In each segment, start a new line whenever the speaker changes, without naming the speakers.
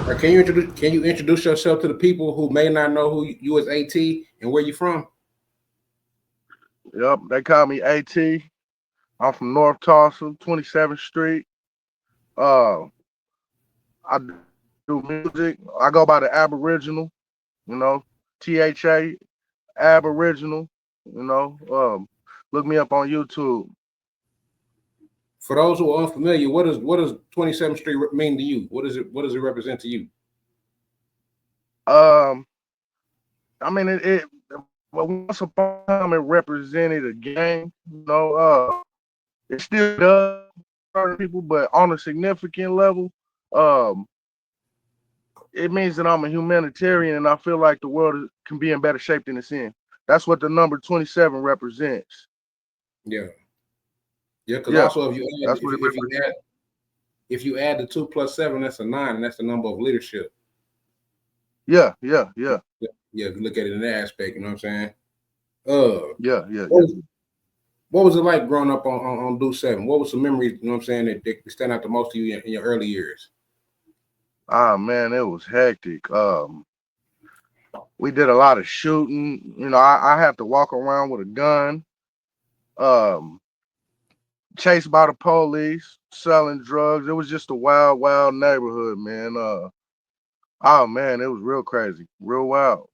Or can you introduce yourself to the people who may not know who you as AT and where you from?
Yep, they call me AT. I'm from North Tulsa, 27th Street. Uh, I do music. I go by the Aboriginal, THA Aboriginal. You know, look me up on YouTube.
For those who are unfamiliar, what does 27th Street mean to you? What does it represent to you?
Um, I mean, well, once upon a time it represented a gang. It still does certain people, but on a significant level, um, it means that I'm a humanitarian and I feel like the world can be in better shape than it's in. That's what the number 27 represents.
Yeah, yeah. Because
Yeah,
also,
that's what it represents.
if you add the 2 plus 7, that's a 9, and that's the number of leadership.
Yeah, yeah, yeah,
Yeah, yeah, if you look at it in that aspect, you know what I'm saying. Uh,
yeah, yeah,
what
yeah.
was it like growing up on Deuce Seven? What was some memories, you know what I'm saying, that stand out the most to you in your early years?
Ah man, it was hectic. We did a lot of shooting. I have to walk around with a gun. Um, chased by the police, selling drugs. It was just a wild, wild neighborhood, man. Oh man, it was real crazy, real wild.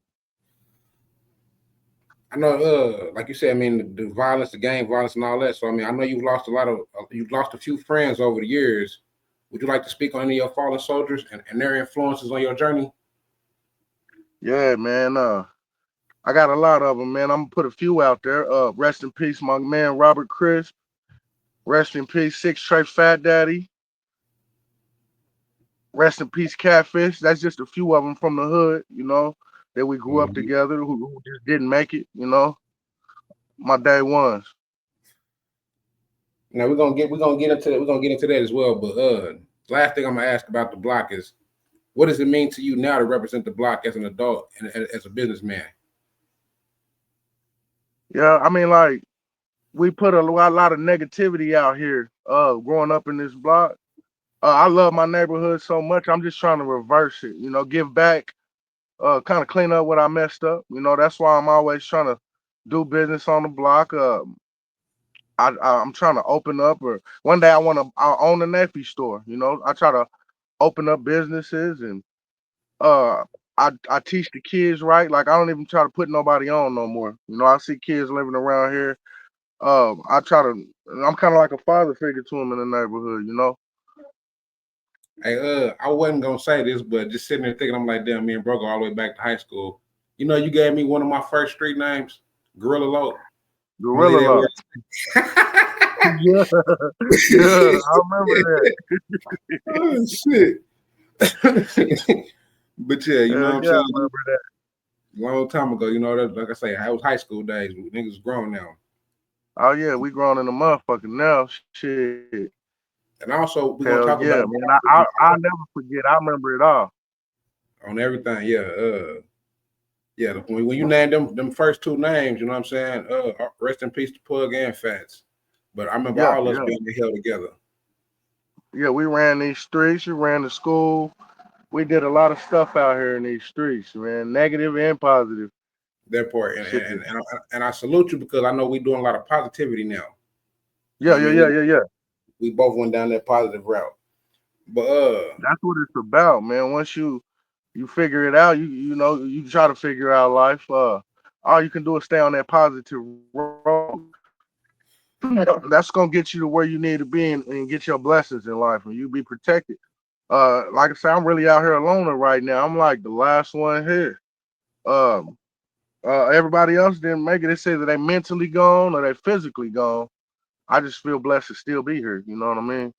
I know, like you said, I mean, the violence, the gang violence, and all that. So, I mean, I know you've lost a few friends over the years. Would you like to speak on any of your fallen soldiers and their influences on your journey?
Yeah, man. I got a lot of them, man. I'm gonna put a few out there. Rest in peace, my man Robert Crisp. Rest in peace, Six Tray Fat Daddy. Rest in peace, Catfish. That's just a few of them from the hood, that we grew up
Mhm.
together, who just didn't make it. My day ones.
Now we're gonna get into that as well. But last thing I'm gonna ask about the block is, what does it mean to you now to represent the block as an adult and as a businessman?
Yeah, I mean, like we put a lot of negativity out here. Growing up in this block, I love my neighborhood so much. I'm just trying to reverse it. Give back. Kind of clean up what I messed up. That's why I'm always trying to do business on the block. I'm trying to open up, or one day I own a nephew store. I try to open up businesses, and uh, I teach the kids right. Like I don't even try to put nobody on no more. I see kids living around here. I try to. I'm kind of like a father figure to them in the neighborhood.
Hey, I wasn't gonna say this, but just sitting there thinking, I'm like, damn, me and bro go all the way back to high school. You know, you gave me one of my first street names, Gorilla Low. I'm gonna
Gorilla
leave that
love.
word.
Yeah, yeah, I remember that.
Oh shit. But yeah, you know
Hell
what I'm
yeah, I
saying?
remember that.
Long time ago, you know, that, like I say, I was high school days. Niggas grown now.
Oh yeah, we grown in the motherfucker now. Shit.
And also, we're
Hell
gonna talk
yeah,
about
man. I'll never forget. I remember it all.
on everything. Yeah, yeah. When you name them first two names, you know what I'm saying? Rest in peace to Pug and Fats. But I remember
Yeah,
all us
yeah.
being held together.
Yeah, we ran these streets, we ran the school. We did a lot of stuff out here in these streets, man. Negative and positive.
That part, and
Shit.
I salute you because I know we're doing a lot of positivity now. You
Yeah,
know what
yeah,
I mean?
yeah, yeah, yeah.
We both went down that positive route. But
That's what it's about, man. Once you figure it out, you try to figure out life. All you can do is stay on that positive road. That's gonna get you to where you need to be and get your blessings in life, and you be protected. Like I said, I'm really out here alone right now. I'm like the last one here. Um, everybody else didn't make it. They say that they mentally gone or they physically gone. I just feel blessed to still be here. You know what I mean?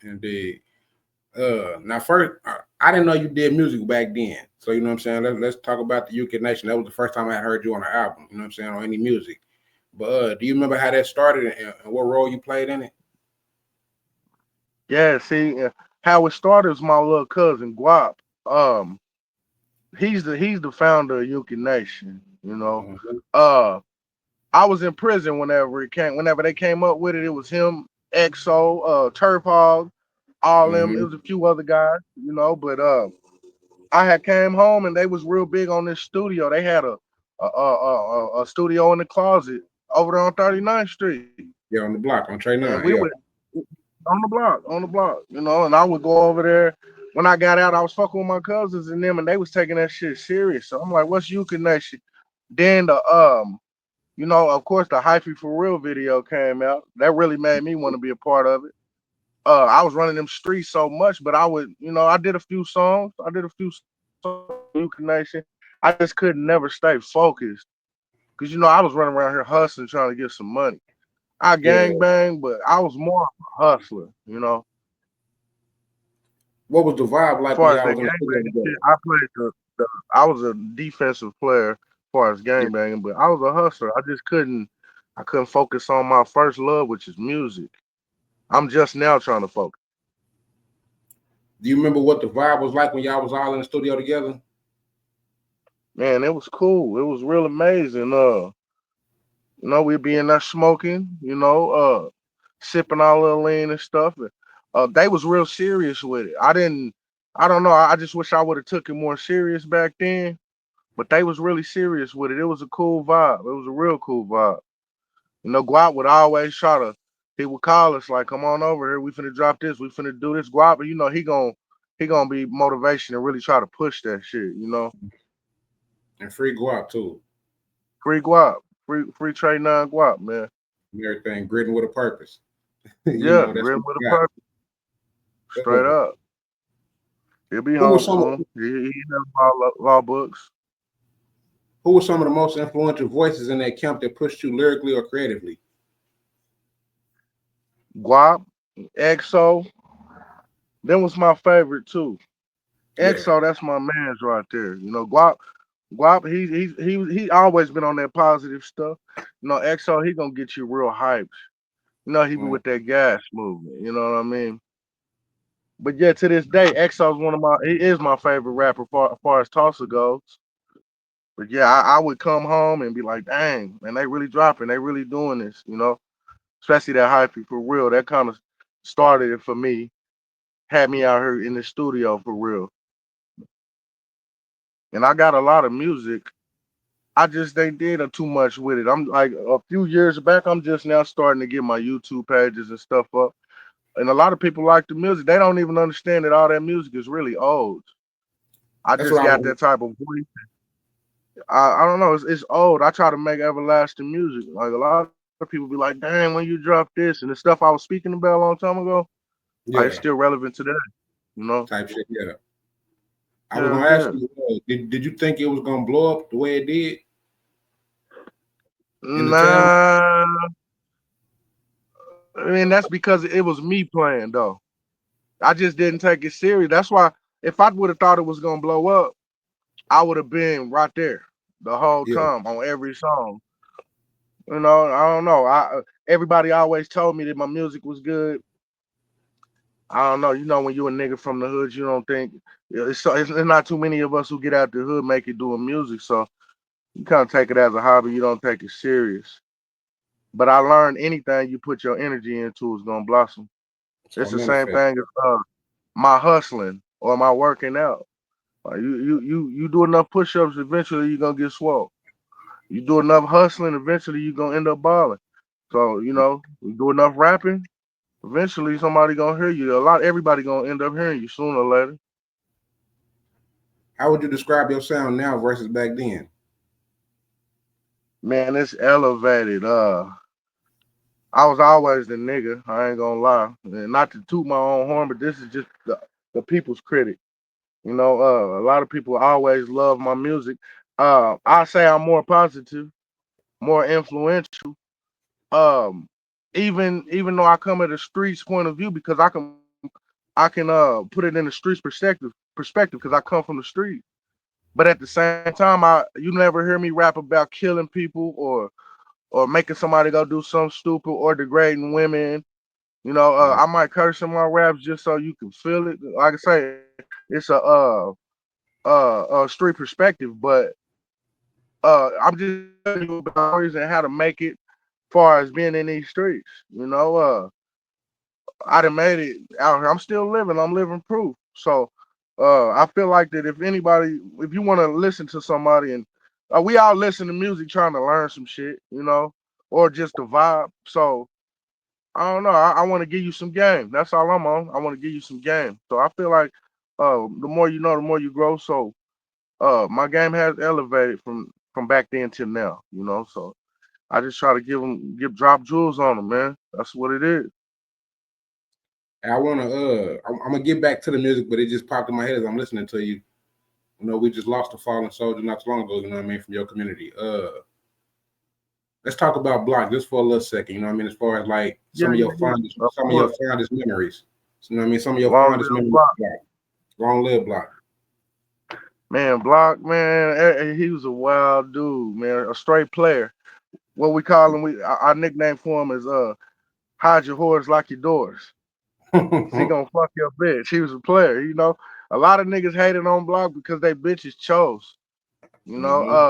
indeed. Now first, I didn't know you did music back then. So you know what I'm saying. Let's talk about the UK Nation. That was the first time I heard you on an album. You know what I'm saying, on any music. But do you remember how that started and what role you played in it?
Yeah. See, how it started was my little cousin Guap. Um, he's the founder of UK Nation.
Mhm.
Uh, I was in prison whenever they came up with it. It was him, EXO, Turf Hog, all them. It
Mhm.
was a few other guys. But I had came home and they was real big on this studio. They had a studio in the closet over there on 39th Street.
Yeah, on the block, on Trey
And we
Nine.
would
Yeah.
on the block, you know, and I would go over there. When I got out, I was fucking with my cousins and them, and they was taking that shit serious. So I'm like, "What's you connection?" Then you know, of course, the Hyphy for Real video came out. That really made me want to be a part of it. I was running them streets so much, but I would, you know, I did a few songs. I did a few songs for New Nation. I just couldn't never stay focused because you know I was running around here hustling, trying to get some money. I
Yeah.
gang bang, but I was more of a hustler, you know.
What was the vibe
As
like when
far as
y'all
that
was in the studio
gangbanging
together?
shit, I played the I was a defensive player as far as
Yeah.
gangbanging, but I was a hustler. I couldn't focus on my first love, which is music. I'm just now trying to focus.
Do you remember what the vibe was like when y'all was all in the studio together?
Man, it was cool. It was real amazing. You know, we'd be in there smoking, you know, sipping our little lean and stuff. And, they was real serious with it. I don't know. I just wish I would have took it more serious back then. But they was really serious with it. It was a cool vibe. It was a real cool vibe. You know, Guap would always try to. He would call us like, "Come on over here. We finna drop this. We finna do this." Guap, but you know, he gonna be motivation and really try to push that shit. You know,
And free go out too.
free Guap, free trade nine Guap, man.
And everything, gritting with a purpose. You
Yeah,
know, that's
grim
what
with a
you got.
purpose, straight up. He'll be
Who were
home
some of
soon. He knows law books.
who were some of the most influential voices in that camp that pushed you lyrically or creatively?
Guap, EXO, them was my favorite too.
Yeah.
EXO, that's my man's right there. You know, Guap, he always been on that positive stuff. You know, EXO, he gonna get you real hyped. You know, he be
Mm,
with that gas movement. You know what I mean? But yeah, to this day, EXO's he is my favorite rapper as far as Tulsa goes. But yeah, I would come home and be like, dang, man, they really dropping, they really doing this. You know, especially that hyphy for real. That kind of started it for me. Had me out here in the studio for real. And I got a lot of music. I just ain't did too much with it. I'm like a few years back. I'm just now starting to get my YouTube pages and stuff up. And a lot of people like the music. They don't even understand that all that music is really old. I
that's what
just
I
got
was.
that type of voice. I don't know. It's old. I try to make everlasting music. Like a lot of people be like, "Dang, when you drop this and the stuff I was speaking about a long time ago, like it's still
Yeah,
relevant today." You know?
type shit. Yeah. I was
Hell
gonna ask
yeah.
you, did you think it was gonna blow up the way it did in the town?
Nah, I mean that's because it was me playing though. I just didn't take it serious. That's why if I would have thought it was gonna blow up, I would have been right there the whole
Yeah.
time on every song. You know, I don't know. I everybody always told me that my music was good. I don't know. You know, when you a nigga from the hood, you don't think it's not too many of us who get out the hood make it doing music. So you kind of take it as a hobby. You don't take it serious. But I learned anything you put your energy into is gonna blossom.
So I
It's the same
manifest.
thing as my hustling or my working out. Like you do enough push-ups, eventually you're gonna get swole. You do enough hustling, eventually you're gonna end up balling. So, you know, you do enough rapping, eventually somebody gonna hear you. Everybody gonna end up hearing you sooner or later.
How would you describe your sound now versus back then?
Man, it's elevated. I was always the nigga, I ain't gonna lie. And not to toot my own horn, but this is just the people's critic. You know, a lot of people always love my music. I say I'm more positive, more influential. Um, even though I come at a streets point of view because I can put it in the streets perspective because I come from the street. But at the same time, I you never hear me rap about killing people or making somebody go do something stupid or degrading women. You know,
Right.
I might curse in my raps just so you can feel it. Like I say, it's a street perspective, but I'm just telling you about stories and how to make it far as being in these streets. You know, I done made it out here. I'm still living. I'm living proof. So I feel like that if anybody, if you want to listen to somebody, and we all listen to music trying to learn some shit, or just the vibe. So I don't know. I want to give you some game. That's all I'm on. I want to give you some game. So I feel like the more you know, the more you grow. So my game has elevated from back then till now. So I just try to give drop jewels on them, man. That's what it is.
I wanna I'm gonna get back to the music, but it just popped in my head as I'm listening to you. You know, we just lost a fallen soldier not too long ago, you know what I mean, from your community. Let's talk about Block just for a little second, you know what I mean, as far as like
Yeah, yeah, yeah. Of
some of your
course.
fondest memories. So, you know what I mean? Some of your
Long
fondest
live
memories
Block.
of Block. Long live Block.
Man, Block, man, he was a wild dude, man, a straight player. What we call him, our nickname for him is hide your whores like your doors. Cause he gonna fuck your bitch. He was a player. A lot of niggas hated on Block because they bitches chose. You know,
Hmm.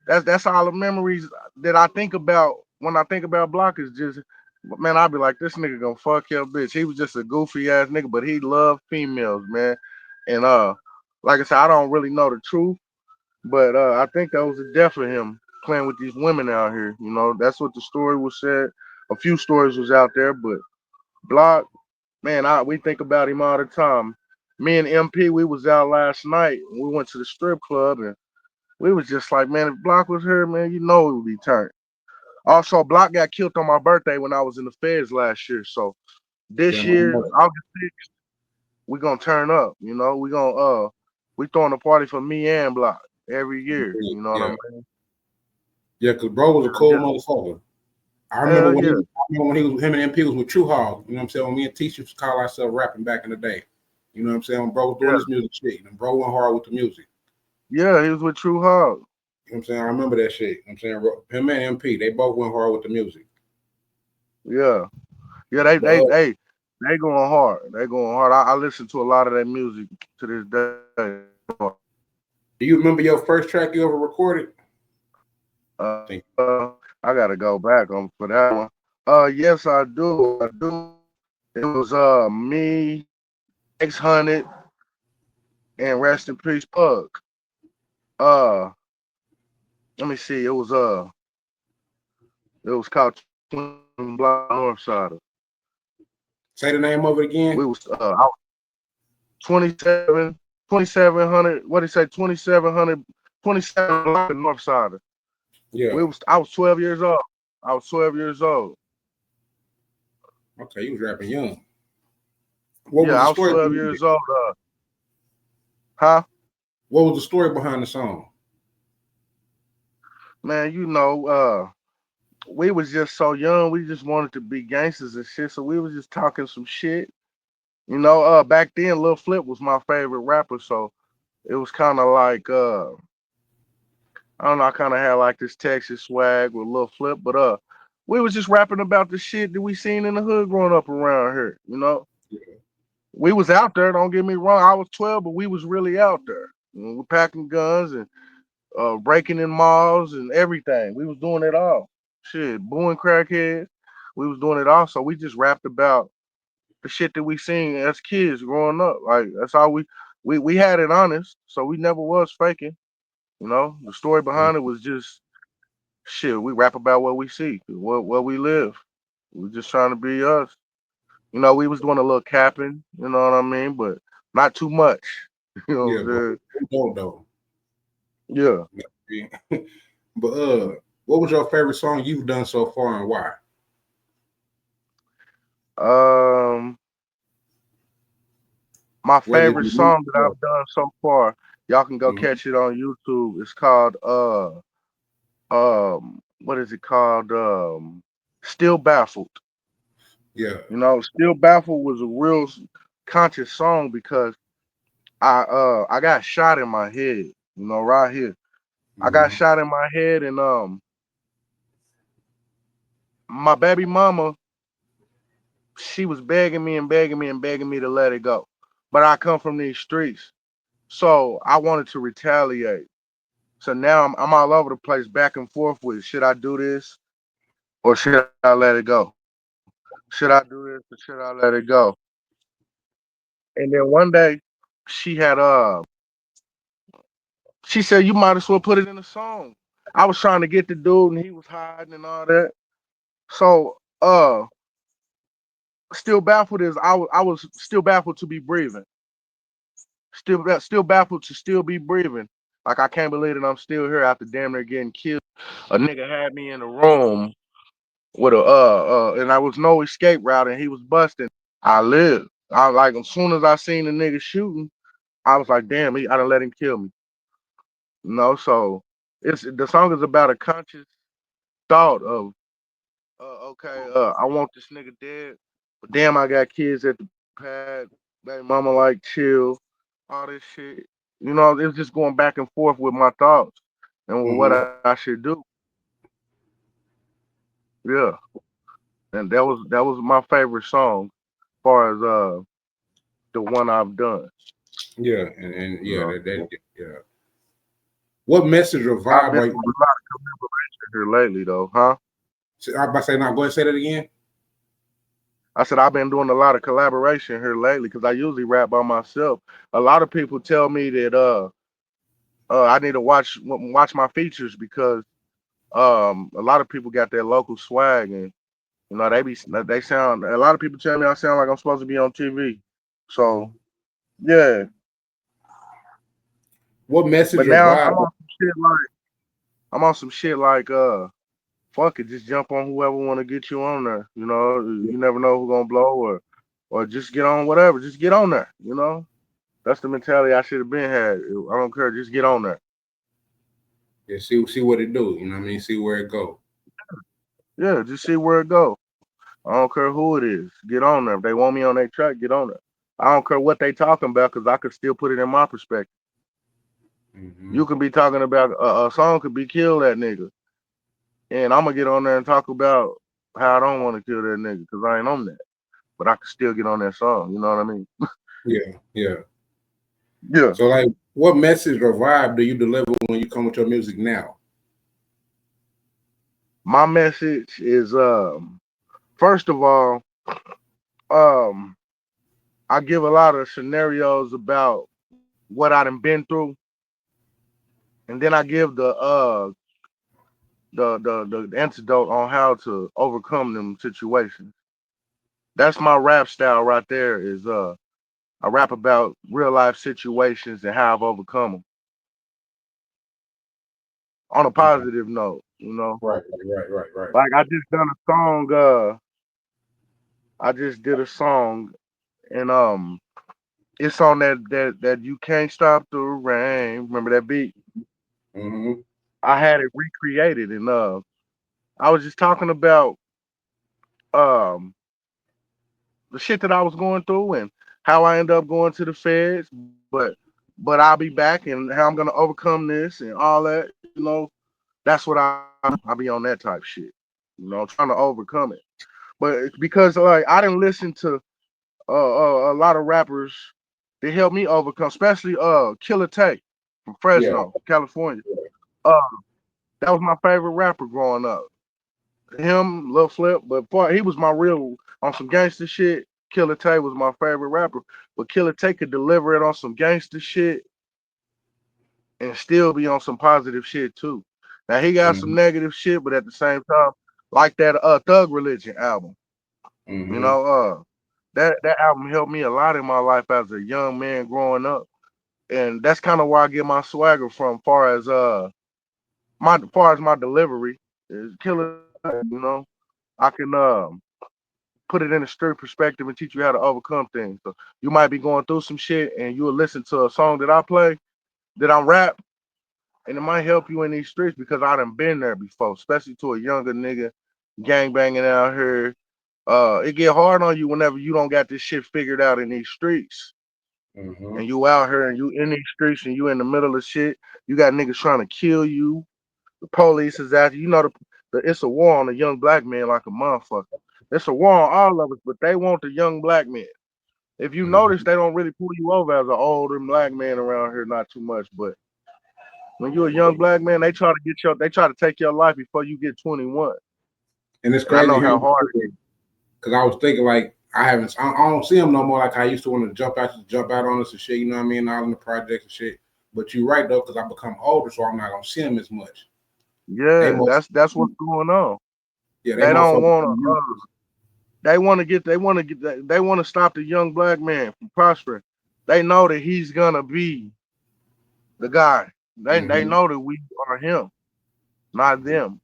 that's all the memories that I think about when I think about Block is just, man, I'll be like, this nigga gonna fuck your bitch. He was just a goofy ass nigga, but he loved females, man. And like I said, I don't really know the truth, but I think that was the death of him playing with these women out here. That's what the story was said. A few stories was out there, but Block, man, we think about him all the time. Me and MP, we was out last night. We went to the strip club and we was just like, man, if Block was here, man, it would be turned. Also, Block got killed on my birthday when I was in the feds last year. So this
Damn, I
year,
know that.
August 6th, we gonna turn up. We gonna we throwing a party for me and Block every year. You know what I
Yeah.
mean?
Yeah, because bro was a
So
cool
just
motherfucker.
hell yeah,
I remember when he was him and MP was with True Hog. You know what I'm saying? When me and T used to call ourselves rapping back in the day. You know what I'm saying? When bro was doing
yeah,
this music shit. And bro went hard with the music.
yeah. He was with True Hog.
You know what I'm saying? I remember that shit. You know what I'm saying? Him and MP, they both went hard with the music.
Yeah, yeah. They
But
they they they going hard. They going hard. I listen to a lot of their music to this day.
do you remember your first track you ever recorded? Think
I gotta go back on for that one. Yes, I do. I do. It was me, X100, and rest in peace, Pug. Uh, let me see. It was called 27 Block North Side.
say the name of it again.
We was I was 27, 2700. What did he say? 2700, 27 Block North Side.
Yeah.
I was 12 years old. I was 12 years old.
Okay, you was rapping young. What
Yeah,
was the
I was
story
12
behind it?
years old. Huh?
What was the story behind the song?
Man, we was just so young. We just wanted to be gangsters and shit. So we was just talking some shit. Back then, Lil Flip was my favorite rapper. So it was kind of like, I don't know. I kind of had like this Texas swag with Lil Flip, but we was just rapping about the shit that we seen in the hood growing up around here.
Yeah.
We was out there. Don't get me wrong. I was 12, but we was really out there. We packing guns and breaking in malls and everything. We was doing it all. Shit, booing crackheads. We was doing it all. So we just rapped about the shit that we seen as kids growing up. Like that's how we had it honest. So we never was faking. The story behind it was just shit. We rap about what we see, what we live. We just trying to be us. We was doing a little capping. You know what I mean, but not too much. You know what
Yeah,
I'm
bro.
saying?
You dope though.
Yeah.
Yeah. But what was your favorite song you've done so far and why?
Um, my
Whether it
favorite
be music
song that
or
I've done so far, y'all can go
mhm.
catch it on YouTube. It's called what is it called? Still Baffled.
Yeah.
Still Baffled was a real conscious song because I got shot in my head, right here. I got
Hmm.
shot in my head and my baby mama, she was begging me and begging me and begging me to let it go. But I come from these streets. So I wanted to retaliate. So now I'm all over the place, back and forth with should I do this or should I let it go? Should I do this or should I let it go? And then one day she had she said you might as well put it in a song. I was trying to get the dude and he was hiding and all that. So still baffled is I was still baffled to be breathing. Still baffled to still be breathing. Like I can't believe that I'm still here after damn near getting killed. A nigga had me in the room with a and I was no escape route and he was busting. I lived. I like as soon as I seen the nigga shooting, I was like, damn, I done let him kill me. So it's the song is about a conscious thought of okay, I want this nigga dead, but damn, I got kids at the pad. Baby mama like chill, all this shit. It's just going back and forth with my thoughts and what
Mm-hmm.
I should do. Yeah, and that was my favorite song, as far as the one I've done.
Yeah, and
You
yeah,
know,
yeah. What message or
I've
vibe
been
are
doing
you?
a lot of collaboration here lately, though, huh?
I'm about to say now. Go ahead, say that again.
I said I've been doing a lot of collaboration here lately because I usually rap by myself. A lot of people tell me that I need to watch my features because a lot of people got their local swag and they sound. A lot of people tell me I sound like I'm supposed to be on TV. So yeah,
What message
but
or
now I'm
vibe?
on some shit like fuck it, just jump on whoever want to get you on there. You never know who's gonna blow or just get on whatever. Just get on there. That's the mentality I should have been had. I don't care. Just get on there.
Yeah, see what it do. You know what I mean? See where it go.
Yeah, just see where it go. I don't care who it is. Get on there. If they want me on their track, get on there. I don't care what they talking about because I could still put it in my perspective.
Mm-hmm.
You can be talking about a song could be kill that nigga, and I'm gonna get on there and talk about how I don't want to kill that nigga because I ain't on that. But I can still get on that song. You know what I mean?
Yeah, yeah.
Yeah.
So like, what message or vibe do you deliver when you come with your music now?
My message is first of all, um I give a lot of scenarios about what I done been through, and then I give the antidote on how to overcome them situations. That's my rap style right there. Is I rap about real life situations and how I've overcome them on a
Okay.
positive note.
Right.
Like I just done a song. I just did a song, and it's on that you can't stop the rain. Remember that beat?
Mm-hmm.
I had it recreated, and I was just talking about um the shit that I was going through and how I end up going to the feds, but I'll be back and how I'm gonna overcome this and all that. That's what I be on that type shit. Trying to overcome it. But because like I didn't listen to a lot of rappers that helped me overcome, especially Killer Tay from
Yeah.
Fresno, California. Uh, that was my favorite rapper growing up. Him, Lil Flip, but boy, he was my real on some gangster shit. Killer Tay was my favorite rapper, but Killer Tay could deliver it on some gangster shit and still be on some positive shit too. Now he got some
Mm-hmm.
negative shit, but at the same time, like that Thug Religion album, you
Mm-hmm.
know, that album helped me a lot in my life as a young man growing up, and that's kind of where I get my swagger from, far as my delivery is Killer Tay. I can put it in a street perspective and teach you how to overcome things. So you might be going through some shit and you'll listen to a song that I play, that I rap, and it might help you in these streets because I done been there before, especially to a younger nigga gang banging out here. It get hard on you whenever you don't got this shit figured out in these streets.
Mm-hmm.
And you out here and you in these streets and you in the middle of shit. You got niggas trying to kill you. The police is after you. It's a war on the young black man like a motherfucker. It's a war on all of us, but they want the young black man. If you notice,
Mm-hmm.
they don't really pull you over as an older black man around here, not too much. But when you're a young black man, they try to take your life before you get 21.
And it's
And I
crazy
know
to hear
how
you
hard it
because I was thinking like I don't see him no more like I used to want to jump out on us and shit. You know what I mean? All in the projects and shit. But you're right though, because I become older, so I'm not gonna see him as much. They
Yeah,
more,
that's what's going on.
yeah, they
They
more
don't
focused
want
on
to.
you.
They want to stop the young black man from prospering. They know that he's gonna be the guy. They
Mm-hmm.
know that we are him, not them,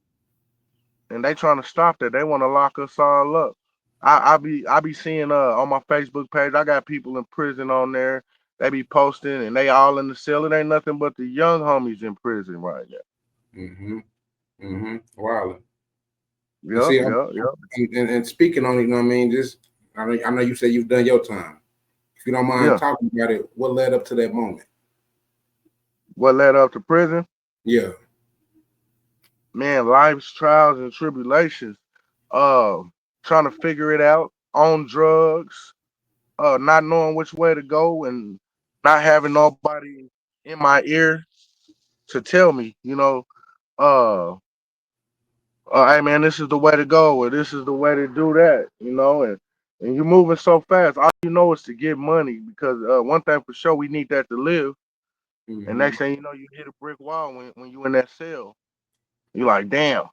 and they trying to stop that. They want to lock us all up. I be seeing on my Facebook page. I got people in prison on there. They be posting and they all in the cell. It ain't nothing but the young homies in prison right now.
Mm-hmm. Mm-hmm. Wow. And
Yep,
see,
yep, yep.
and speaking on it, you know what I mean? Just I know you said you've done your time. If you don't mind
Yeah.
talking about it, what led up to that moment?
What led up to prison?
Yeah.
Man, life's trials and tribulations. Uh, Trying to figure it out on drugs. Not knowing which way to go and not having nobody in my ear to tell me, uh, hey man, this is the way to go, or this is the way to do that, and you're moving so fast. All you know is to get money because one thing for sure, we need that to live. And
Mm-hmm.
next thing you know, you hit a brick wall when you in that cell. You're like, damn.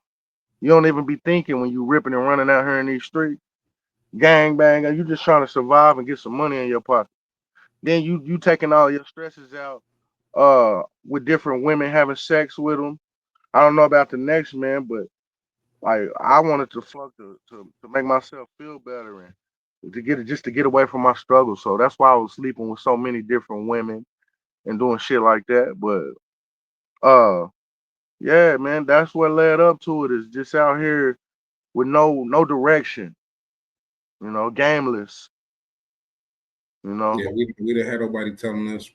You don't even be thinking when you ripping and running out here in these streets, gang bang, and you just trying to survive and get some money in your pocket. Then you taking all your stresses out with different women having sex with them. I don't know about the next man, but like I wanted to fuck to make myself feel better and to get away from my struggle. So that's why I was sleeping with so many different women and doing shit like that. But uh yeah, man, that's what led up to it is just out here with no direction, gameless, you know.
Yeah, we didn't have nobody telling us,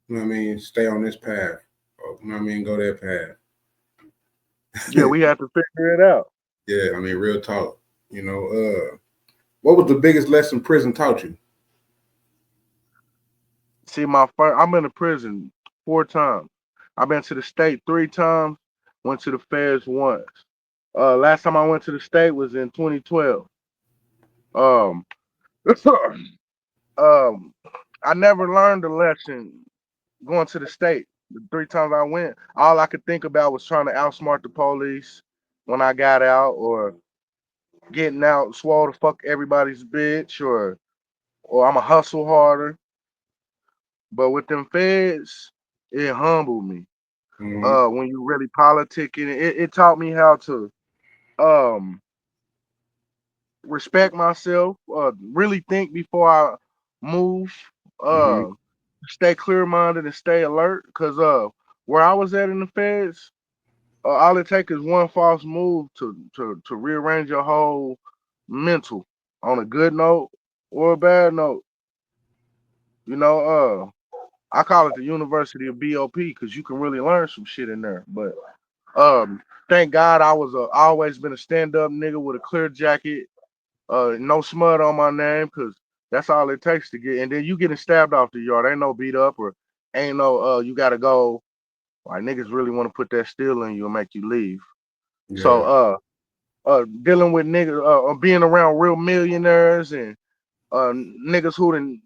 you know what I mean, stay on this path. Or, you know what I mean, go that path.
Yeah, we had to figure it out.
Yeah, I mean, real talk. You know, what was the biggest lesson prison taught you?
See, I'm in a prison 4 times. I've been to the state 3 times, went to the feds once. Last time I went to the state was in 2012. Um, um, I never learned the lesson going to the state. The 3 times I went, all I could think about was trying to outsmart the police when I got out, or getting out, swore to fuck everybody's bitch, or I'm a hustle harder. But with them feds, it humbled me.
Mm-hmm.
When you really politicking, it taught me how to um respect myself, really think before I move,
Mm-hmm.
uh, stay clear minded and stay alert. Cause where I was at in the feds, all it takes is one false move to rearrange your whole mental on a good note or a bad note. You know, I call it the University of BOP because you can really learn some shit in there. But thank God I always been a stand up nigga with a clear jacket, no smut on my name, because that's all it takes to get. And then you getting stabbed off the yard, ain't no beat up or ain't no you gotta go. Like niggas really want to put that steel in you and make you leave. So
Yeah.
dealing with niggas, being around real millionaires and niggas who done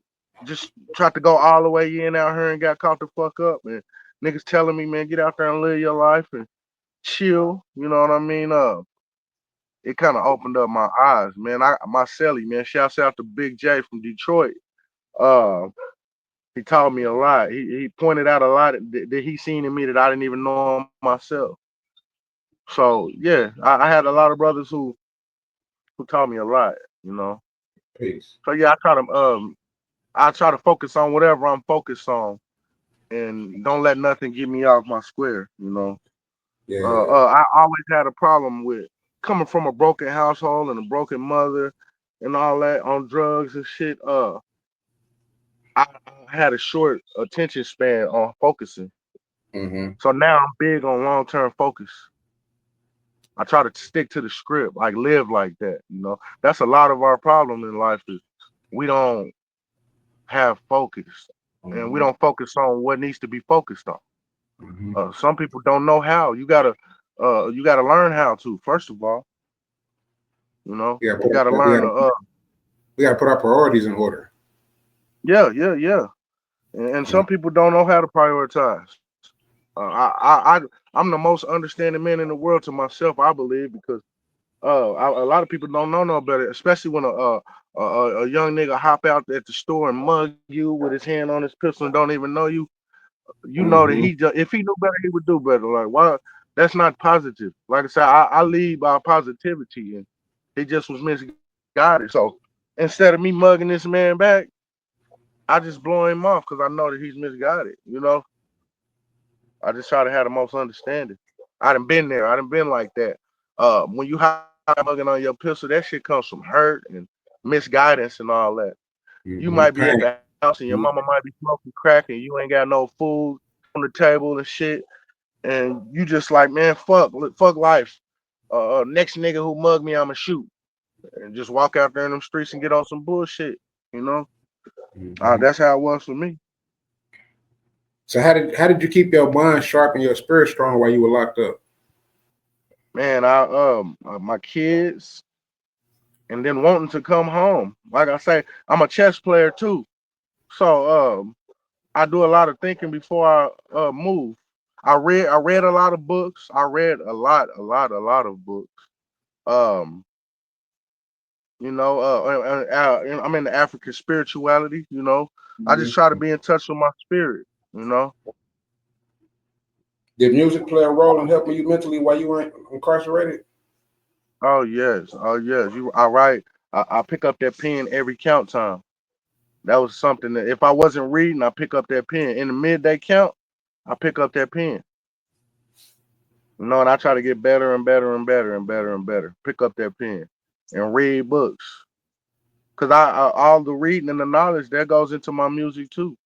just tried to go all the way in out here and got caught the fuck up, and niggas telling me, man, get out there and live your life and chill. You know what I mean? It kind of opened up my eyes, man. My celly, man. Shouts out to Big J from Detroit. Uh, he taught me a lot. He pointed out a lot that he seen in me that I didn't even know myself. So yeah, I had a lot of brothers who taught me a lot. You know.
Peace.
So yeah, I try to focus on whatever I'm focused on and don't let nothing get me off my square.
Yeah.
I always had a problem with coming from a broken household and a broken mother and all that on drugs and shit. I had a short attention span on focusing,
Mm-hmm.
so now I'm big on long term focus. I try to stick to the script, like live like that. That's a lot of our problem in life is we don't have focus and we
Mm-hmm.
don't focus on what needs to be focused on.
Mm-hmm.
Some people don't know how. You gotta learn how to. First of all,
Yeah,
you gotta
we
learn
gotta
to.
We gotta put our priorities in order.
Yeah, yeah, yeah. And
Yeah.
some people don't know how to prioritize. I'm the most understanding man in the world to myself, I believe, because a lot of people don't know no better, especially when a young nigga hop out at the store and mug you with his hand on his pistol and don't even know you. You know that
Mm-hmm.
if he knew better, he would do better. Like why? That's not positive. Like I said, I lead by positivity, and he just was misguided. So instead of me mugging this man back, I just blow him off because I know that he's misguided. You know, I just try to have the most understanding. I done been there. I done been like that. When you hot mugging on your pistol, that shit comes from hurt and misguidance and all that. You
Mm-hmm.
might be at
Pain.
the house and your mama might be smoking crack and you ain't got no food on the table and shit, and you just like, man, fuck life. Next nigga who mug me, I'ma shoot, and just walk out there in them streets and get on some bullshit. You know,
Mm-hmm.
that's how it was for me.
So how did you keep your mind sharp and your spirit strong while you were locked up?
Man, my kids, and then wanting to come home. Like I say, I'm a chess player too, so I do a lot of thinking before I move. I read a lot of books. I read a lot of books. Um, I'm in the African spirituality. I just try to
Mhm.
be in touch with my spirit. You know.
Did music play a role in helping you mentally while you were incarcerated?
Oh yes, oh yes. I write. I pick up that pen every count time. That was something that if I wasn't reading, I pick up that pen. In the midday count, I pick up that pen. And I try to get better and better and better and better and better. Pick up that pen and read books. Cause all the reading and the knowledge that goes into my music too.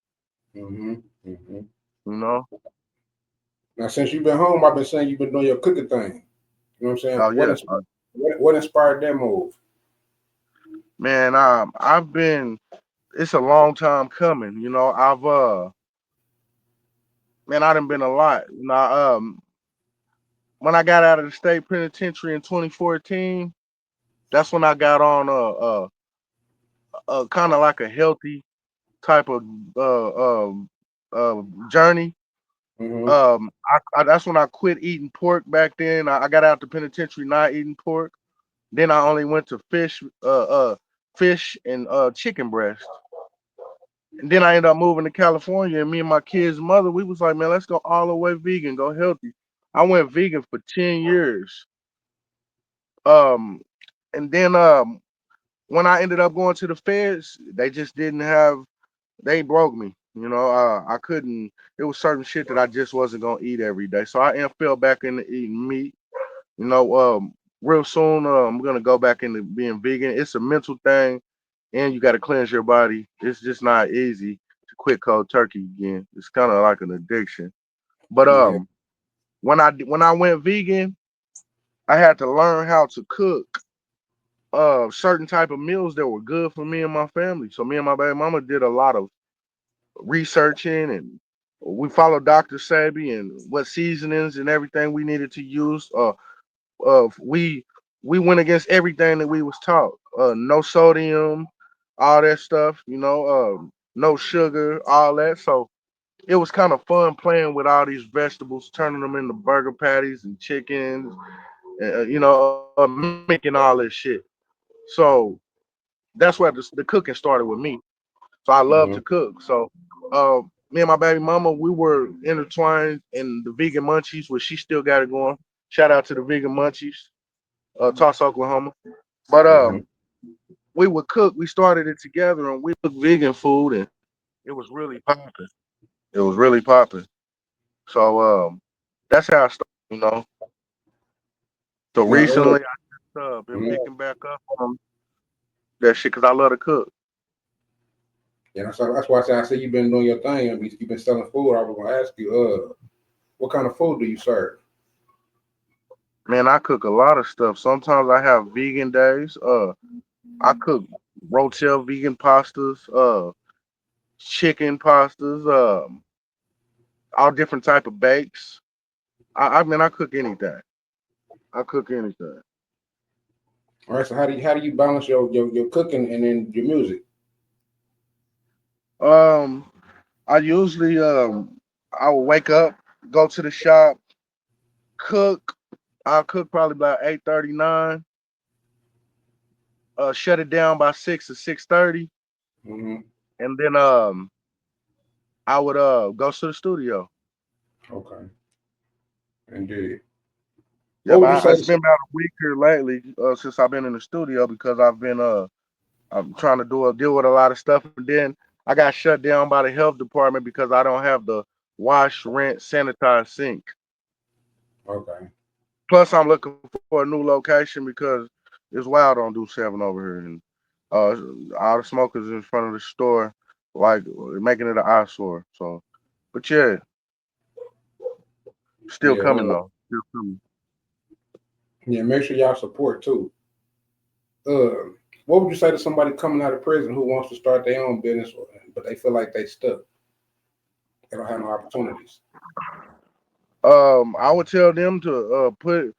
Mm-hmm. Mm-hmm.
You know.
Now, since you've been home, I've been saying you've been doing your cooking thing. You know what I'm saying?
Oh
What
yeah.
what inspired that move?
Man, I've been. It's a long time coming. Man, I done been a lot. When I got out of the state penitentiary in 2014, that's when I got on a kind of like a healthy type of uh, um, journey.
Mm-hmm.
That's when I quit eating pork back then. I got out the penitentiary not eating pork. Then I only went to fish and chicken breast. And then I ended up moving to California, and me and my kid's mother, we was like, man, let's go all the way vegan, go healthy. I went vegan for 10 years. Um, and then when I ended up going to the feds, they just didn't have, they broke me. I couldn't, it was certain shit that I just wasn't gonna eat every day. So fell back into eating meat. You know, real soon I'm gonna go back into being vegan. It's a mental thing, and you got to cleanse your body. It's just not easy to quit cold turkey again. It's kind of like an addiction. But
Yeah.
when I went vegan, I had to learn how to cook certain type of meals that were good for me and my family. So me and my baby mama did a lot of researching, and we followed Dr. Sabi and what seasonings and everything we needed to use. We went against everything that we was taught. No sodium, all that stuff. No sugar, all that. So it was kind of fun playing with all these vegetables, turning them into burger patties and chickens, mimicking all this shit. So that's where the cooking started with me. So I love to
Mm-hmm.
cook. So me and my baby mama, we were intertwined in the vegan munchies, which she still got it going. Shout out to the vegan munchies, Tulsa, Oklahoma. But
Mm-hmm.
we would cook. We started it together, and we cooked vegan food, and it was really popping. It was really popping. So that's how I started. You know. So
Now,
recently, I just been
mhm.
picking back up on that shit because I love to cook.
Yeah, that's why I say you've been doing your thing. You've been selling food. I was gonna ask you, what kind of food do you serve?
Man, I cook a lot of stuff. Sometimes I have vegan days. I cook rotel vegan pastas, chicken pastas, all different type of bakes. I mean, I cook anything. I cook anything.
All right. So how do you balance your cooking and then your music?
Um, I usually I will wake up, go to the shop, cook. I'll cook probably about 8:39. Shut it down by 6 or 6:30,
Hmm.
and then I would go to the studio.
Okay. Indeed.
Yeah,
What would you
but
say?
it's been about a week here lately since I've been in the studio because I'm trying to deal with a lot of stuff, and then I got shut down by the health department because I don't have the wash, rinse, sanitize sink.
Okay.
Plus, I'm looking for a new location because it's wild on Deuce Seven over here, and all the smokers in front of the store, like making it an eyesore. So, but yeah, still
Yeah.
coming though. Still coming.
Yeah. Make sure y'all support too. Uh, what would you say to somebody coming out of prison who wants to start their own business, but they feel like they stuck? They don't have no opportunities.
I would tell them to put,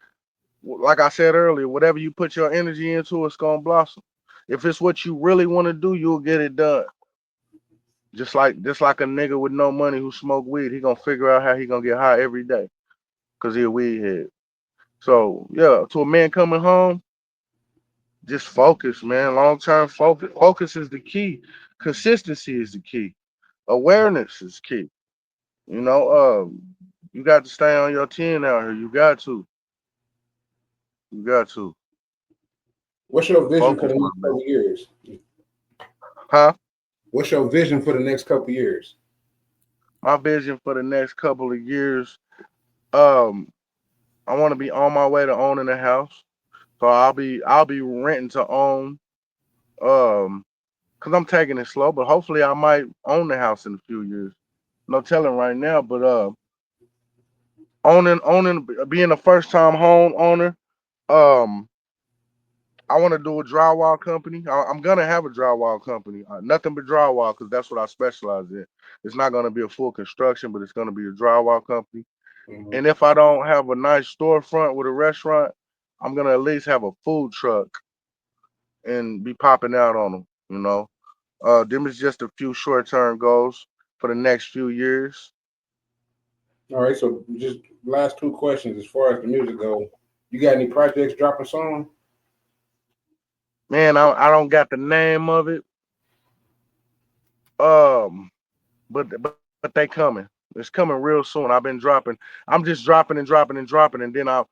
like I said earlier, whatever you put your energy into, it's gonna blossom. If it's what you really want to do, you'll get it done. Just like a nigga with no money who smoke weed, he gonna figure out how he gonna get high every day because he a weed head. So yeah, to a man coming home, just focus, man. Long term focus. Focus is the key. Consistency is the key. Awareness is key. You know, you got to stay on your 10 out here. You got to. You got to
What's your vision for
focus,
the
my
next
man.
couple of years?
Huh?
What's your vision for the next couple of years?
My vision for the next couple of years, um, I want to be on my way to owning a house. So I'll be renting to own. Um, cause I'm taking it slow, but hopefully I might own the house in a few years. No telling right now, but owning being a first time home owner. Um, I want to do a drywall company. I'm gonna have a drywall company. Nothing but drywall because that's what I specialize in. It's not gonna be a full construction, but it's gonna be a drywall company.
Hmm.
And if I don't have a nice storefront with a restaurant, I'm gonna at least have a food truck and be popping out on them. Them is just a few short term goals for the next few years.
All right. So just last two questions as far as the music goes. You got any projects dropping soon?
Man, I don't got the name of it. Um, but they coming. It's coming real soon. I've been dropping. I'm just dropping and dropping and dropping, and then I'll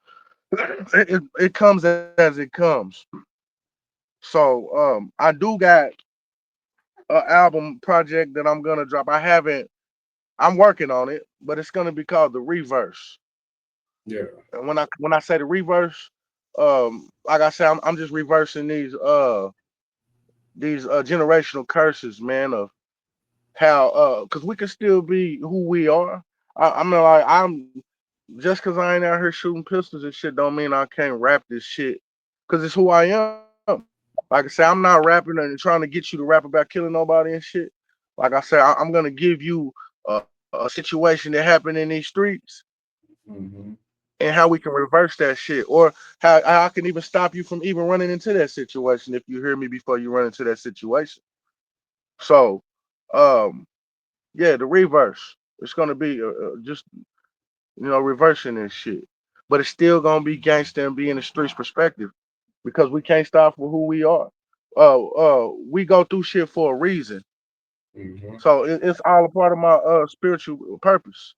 it comes as it comes. So I do got an album project that I'm gonna drop. I haven't. I'm working on it, but it's gonna be called the Reverse.
Yeah.
And when I say the reverse, like I said, I'm just reversing these generational curses, man, of how because we can still be who we are. I mean, like I'm just because I ain't out here shooting pistols and shit, don't mean I can't rap this shit. Because it's who I am. Like I said, I'm not rapping and trying to get you to rap about killing nobody and shit. Like I said, I'm gonna give you a situation that happened in these streets
Hmm.
and how we can reverse that shit, or how I can even stop you from even running into that situation if you hear me before you run into that situation. So, um, yeah, the reverse. It's gonna be just reversing this shit, but it's still gonna be gangster and be in the streets perspective because we can't stop for who we are. We go through shit for a reason,
Hmm.
so it's all a part of my spiritual purpose.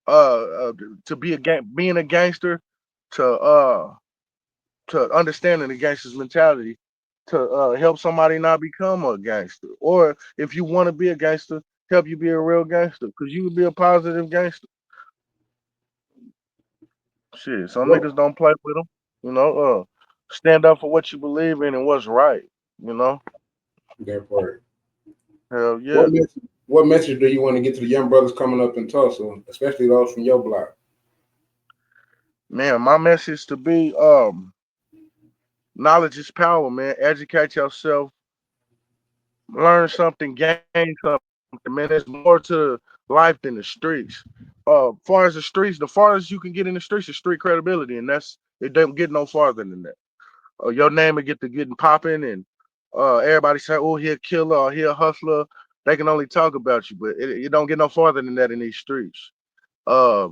To be being a gangster, to understanding the gangster's mentality, to help somebody not become a gangster, or if you want to be a gangster, help you be a real gangster because you can be a positive gangster. Shit, some
What
niggas don't play with them. You know, stand up for what you believe in and what's right. You know,
that part?
hell
What
yeah,
message? What message do you want to get to the young brothers coming up in Tulsa, especially those from your block?
man. My message to be knowledge is power, man. Educate yourself, learn something, gain something, man. There's more to life than the streets. Far as the streets, the farthest you can get in the streets is street credibility, and it don't get no farther than that. your name will get to getting popping, and everybody say, "Oh, he a killer or he a hustler." They can only talk about you, but it don't get no farther than that in these streets. Uh,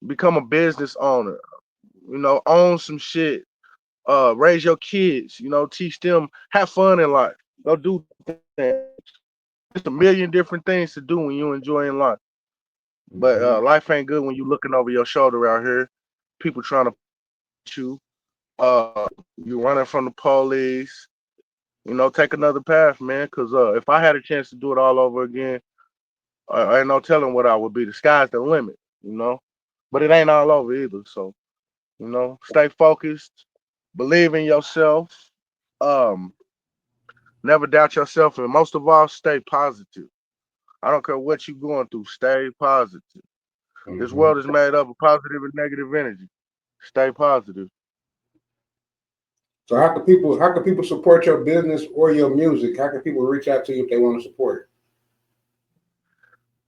become a business owner. Own some shit. Raise your kids. Teach them, have fun in life. Go do things. It's a million different things to do when you enjoying life. But
Mm-hmm.
life ain't good when you looking over your shoulder out here. People trying to put you. You running from the police. Take another path, man. Cause if I had a chance to do it all over again, I ain't no telling what I would be. The sky's the limit. You know, but it ain't all over either. So stay focused, believe in yourself. Um, never doubt yourself, and most of all, stay positive. I don't care what you're going through. Stay positive. This
Mm-hmm.
world is made up of positive and negative energy. Stay positive.
So how can people support your business or your music? How can people reach out to you if they want to support?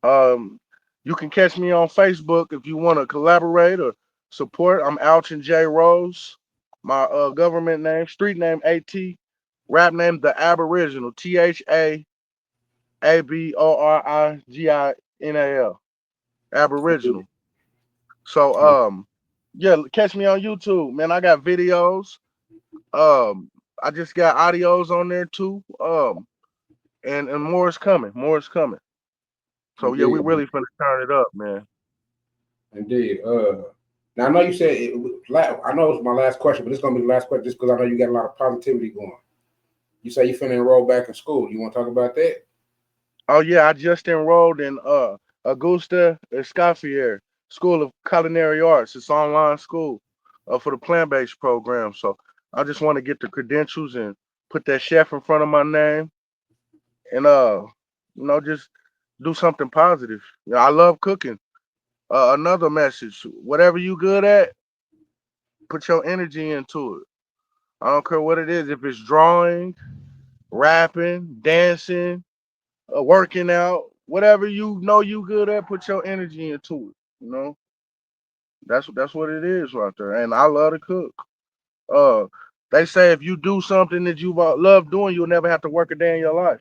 Um, you can catch me on Facebook if you want to collaborate or support. I'm Alton J. Rose. My government name, street name AT, rap name The Aboriginal, Haboriginal, Aboriginal. So yeah, catch me on YouTube, man. I got videos. Um, I just got audios on there too. And more is coming. More is coming. So yeah, we
Indeed,
really finna turn it up, man.
indeed. Now I know you said I know it was my last question, but it's gonna be the last question just because I know you got a lot of positivity going. You say you finna enroll back in school. You want to talk about that?
Oh yeah, I just enrolled in Augusta Escoffier School of Culinary Arts. It's online school for the plant-based program. So I just want to get the credentials and put that chef in front of my name and just do something positive. I love cooking. Another message: whatever you good at, put your energy into it. I don't care what it is. If it's drawing, rapping, dancing, working out, whatever you know you good at, put your energy into it. That's what it is right there. And I love to cook. Uh, they say if you do something that you love doing, you'll never have to work a day in your life.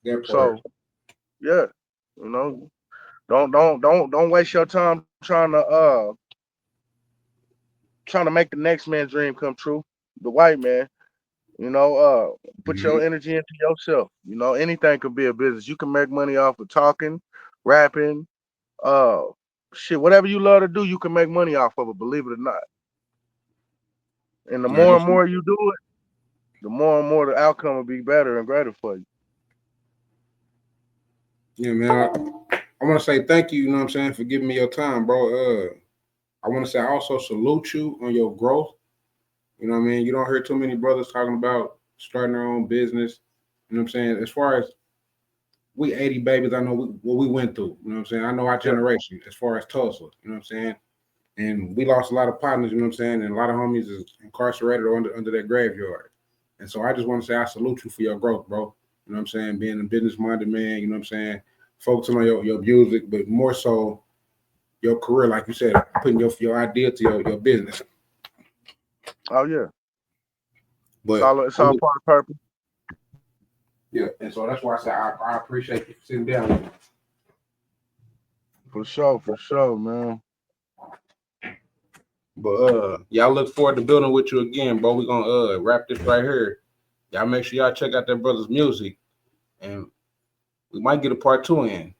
That
So
part.
yeah, you know, don't waste your time trying to make the next man's dream come true. The white man, put your
Mm-hmm.
energy into yourself. Anything could be a business. You can make money off of talking, rapping, uh shit, whatever you love to do, you can make money off of it, believe it or not. And the
I
more and
just
more you do it, the more and more the outcome will be better and greater for you.
yeah, man. I want to say thank you. You know what I'm saying for giving me your time, bro. I want to say I also salute you on your growth. You know what I mean? You don't hear too many brothers talking about starting their own business. You know what I'm saying? As far as we 80 babies, I know what we went through. You know what I'm saying? I know our
Yeah.
generation as far as Tulsa. You know what I'm saying? And we lost a lot of partners, you know what I'm saying? And a lot of homies is incarcerated or under that graveyard. And so I just want to say I salute you for your growth, bro. You know what I'm saying? Being a business minded man, you know what I'm saying? Focusing on your music, but more so your career, like you said, putting your idea to your business.
Oh yeah. It's
But
all it's
I'm
all part of purpose.
yeah, and so that's why I say I appreciate you sitting down with me.
For sure, man.
But y'all look forward to building with you again, bro. We're gonna wrap this right here. Y'all make sure y'all check out that brother's music and we might get a part two in.